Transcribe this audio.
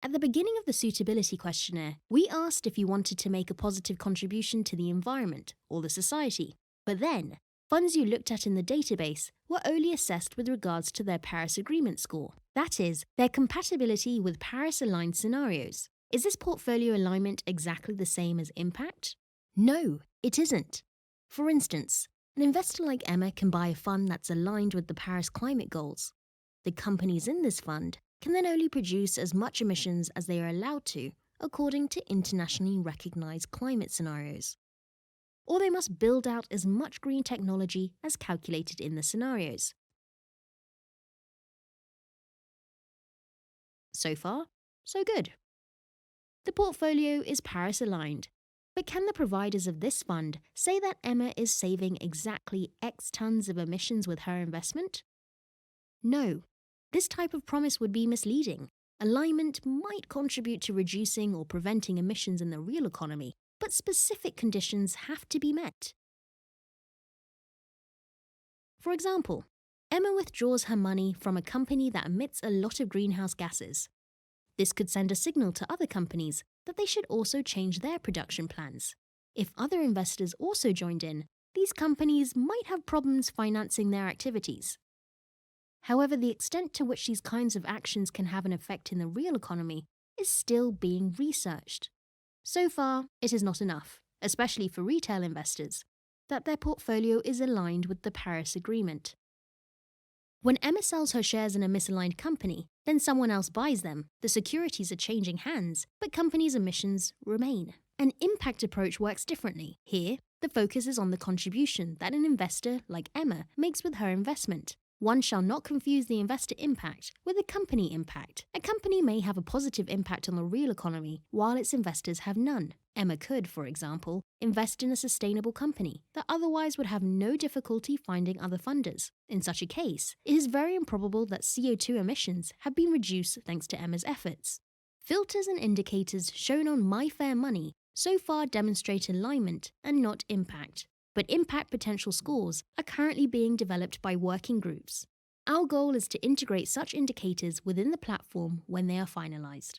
At the beginning of the suitability questionnaire, we asked if you wanted to make a positive contribution to the environment or the society. But then, funds you looked at in the database were only assessed with regards to their Paris Agreement score. That is, their compatibility with Paris-aligned scenarios. Is this portfolio alignment exactly the same as impact? No, it isn't. For instance, an investor like Emma can buy a fund that's aligned with the Paris climate goals. The companies in this fund can then only produce as much emissions as they are allowed to, according to internationally recognized climate scenarios. Or they must build out as much green technology as calculated in the scenarios. So far, so good. The portfolio is Paris-aligned, but can the providers of this fund say that Emma is saving exactly X tons of emissions with her investment? No. This type of promise would be misleading. Alignment might contribute to reducing or preventing emissions in the real economy, but specific conditions have to be met. For example, Emma withdraws her money from a company that emits a lot of greenhouse gases. This could send a signal to other companies that they should also change their production plans. If other investors also joined in, these companies might have problems financing their activities. However, the extent to which these kinds of actions can have an effect in the real economy is still being researched. So far, it is not enough, especially for retail investors, that their portfolio is aligned with the Paris Agreement. When Emma sells her shares in a misaligned company, then someone else buys them. The securities are changing hands, but companies' emissions remain. An impact approach works differently. Here, the focus is on the contribution that an investor like Emma makes with her investment. One shall not confuse the investor impact with a company impact. A company may have a positive impact on the real economy, while its investors have none. Emma could, for example, invest in a sustainable company that otherwise would have no difficulty finding other funders. In such a case, it is very improbable that CO2 emissions have been reduced thanks to Emma's efforts. Filters and indicators shown on My Fair Money so far demonstrate alignment and not impact. But impact potential scores are currently being developed by working groups. Our goal is to integrate such indicators within the platform when they are finalized.